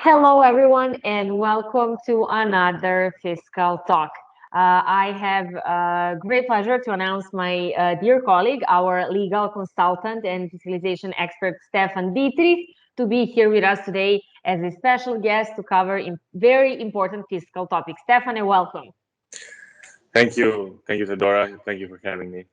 Hello, everyone, and welcome to another Fiscal Talk. I have a great pleasure to announce my dear colleague, our legal consultant and fiscalization expert, Stefan Ditrih, to be here with us today as a special guest to cover very important fiscal topics. Stefan, welcome. Thank you. Thank you, Fedora. Thank you for having me.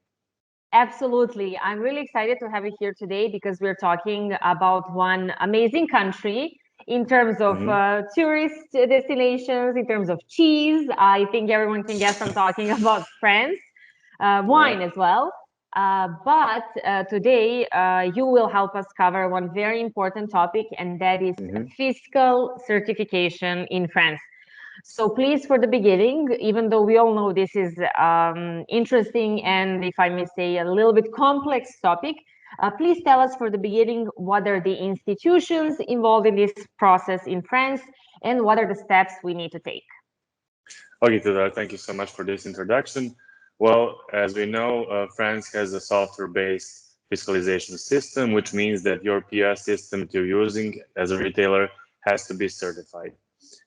Absolutely. I'm really excited to have you here today because we're talking about one amazing country in terms of hmm tourist destinations, in terms of cheese. I think everyone can guess I'm talking about France, Yeah. wine as well. But today you will help us cover one very important topic, and that is hmm fiscal certification in France. So please, for the beginning, even though we all know this is interesting and, if I may say, a little bit complex topic, please tell us for the beginning what are the institutions involved in this process in France and what are the steps we need to take. Okay, Fedora, thank you so much for this introduction. Well, as we know, France has a software-based fiscalization system, which means that your POS system that you're using as a retailer has to be certified.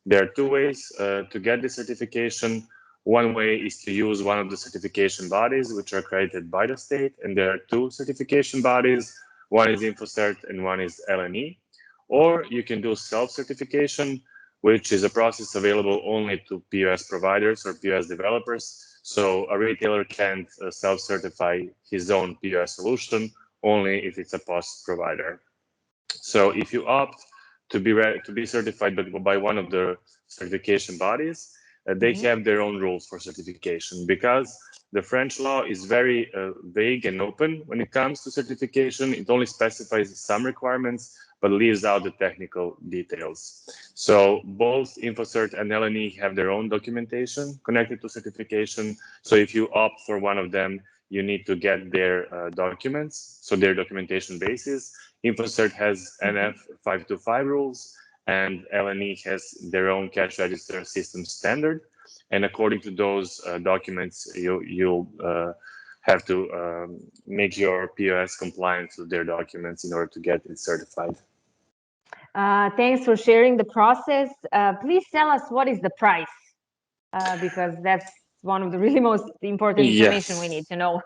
There are two ways to get the certification. One way is to use one of the certification bodies, which are accredited by the state, and there are two certification bodies. One is InfoCert and one is LNE. Or you can do self-certification, which is a process available only to POS providers or POS developers. So a retailer can't self-certify his own POS solution only if it's a POS provider. So if you opt to be certified by one of the certification bodies, they have their own rules for certification because the French law is very vague and open when it comes to certification. It only specifies some requirements but leaves out the technical details. So both InfoCert and LNE have their own documentation connected to certification. So if you opt for one of them, you need to get their documents, so their documentation basis. InfoCert has NF 525 rules, and LNE has their own cash register system standard. And according to those documents, you'll have to make your POS compliant to their documents in order to get it certified. Thanks for sharing the process. Please tell us what is the price, because that's one of the really most important information we need Yes. to know.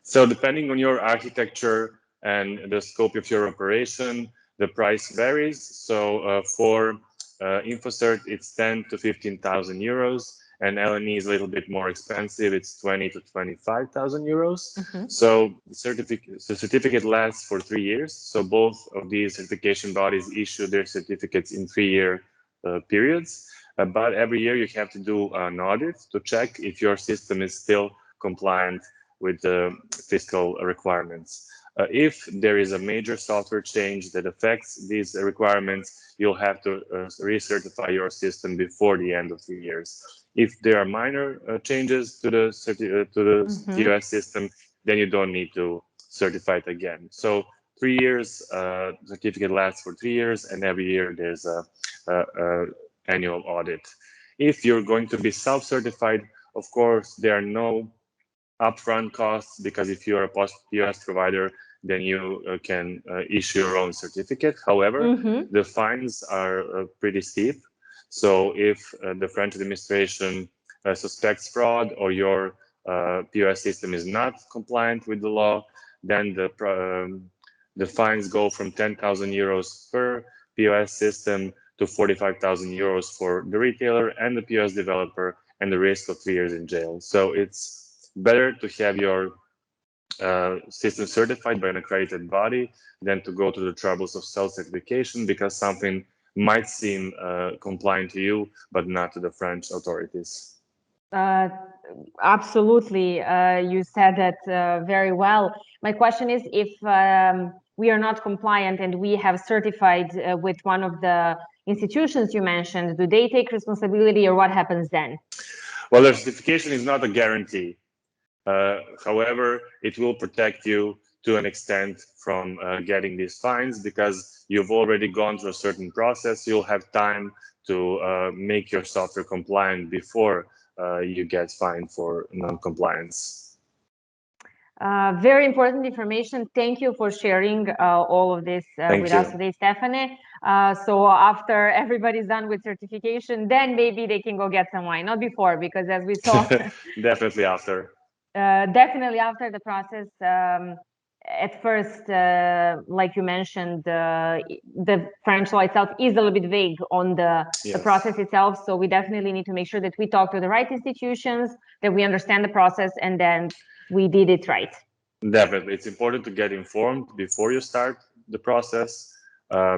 So depending on your architecture and the scope of your operation, the price varies. So for InfoCert, it's 10 to 15,000 euros, and LNE is a little bit more expensive. It's 20 to 25,000 euros. So the certificate lasts for 3 years. So both of these certification bodies issue their certificates in 3-year periods. But every year you have to do an audit to check if your system is still compliant with the fiscal requirements. If there is a major software change that affects these requirements, you'll have to recertify your system before the end of 3 years. If there are minor changes to the POS system, then you don't need to certify it again. So 3 years, certificate lasts for 3 years, and every year there's a annual audit. If you're going to be self-certified, of course, there are no upfront costs, because if you're a POS provider, then you can issue your own certificate. However, the fines are pretty steep. So if the French administration suspects fraud or your POS system is not compliant with the law, then the fines go from 10,000 euros per POS system to 45,000 euros for the retailer and the POS developer, and the risk of 3 years in jail. So it's better to have your system certified by an accredited body than to go to the troubles of self-certification, because something might seem compliant to you, but not to the French authorities. Absolutely. You said that very well. My question is, if we are not compliant and we have certified with one of the institutions you mentioned, do they take responsibility, or what happens then? Well, the certification is not a guarantee. However, it will protect you to an extent from getting these fines, because you've already gone through a certain process. You'll have time to make your software compliant before you get fined for non-compliance. Very important information. Thank you for sharing all of this with us today, Stephanie. So after everybody's done with certification, then maybe they can go get some wine, not before, because as we saw, Definitely after. definitely after the process. At first, like you mentioned, the French law itself is a little bit vague on the process itself. So we definitely need to make sure that we talk to the right institutions, that we understand the process, and then we did it right. Definitely. It's important to get informed before you start the process,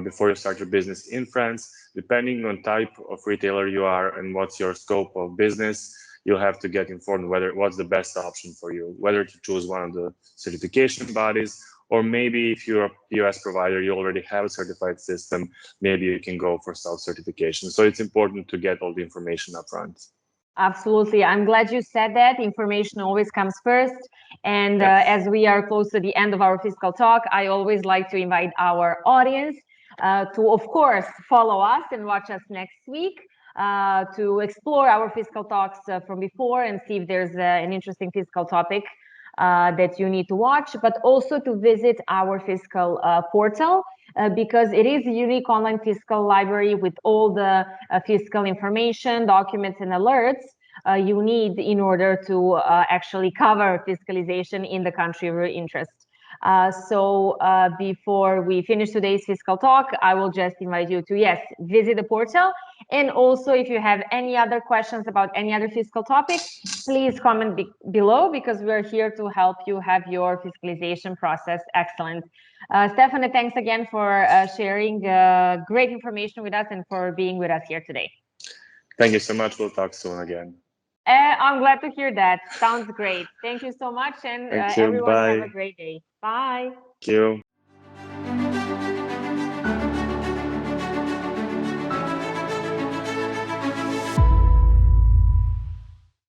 before you start your business in France. Depending on type of retailer you are and what's your scope of business, you'll have to get informed what's the best option for you, whether to choose one of the certification bodies, or maybe if you're a US provider, you already have a certified system, maybe you can go for self-certification. So it's important to get all the information up front. Absolutely. I'm glad you said that. Information always comes first. And as we are close to the end of our fiscal talk, I always like to invite our audience to, of course, follow us and watch us next week to explore our fiscal talks from before and see if there's an interesting fiscal topic that you need to watch, but also to visit our fiscal portal because it is a unique online fiscal library with all the fiscal information, documents, and alerts you need in order to actually cover fiscalization in the country of your interest. So before we finish today's fiscal talk, I will just invite you to, yes, visit the portal. And also, if you have any other questions about any other fiscal topic, please comment below because we're here to help you have your fiscalization process excellent. Stephanie, thanks again for sharing great information with us and for being with us here today. Thank you so much. We'll talk soon again. I'm glad to hear that. Sounds great. Thank you so much. And everyone, have a great day. Bye. Thank you.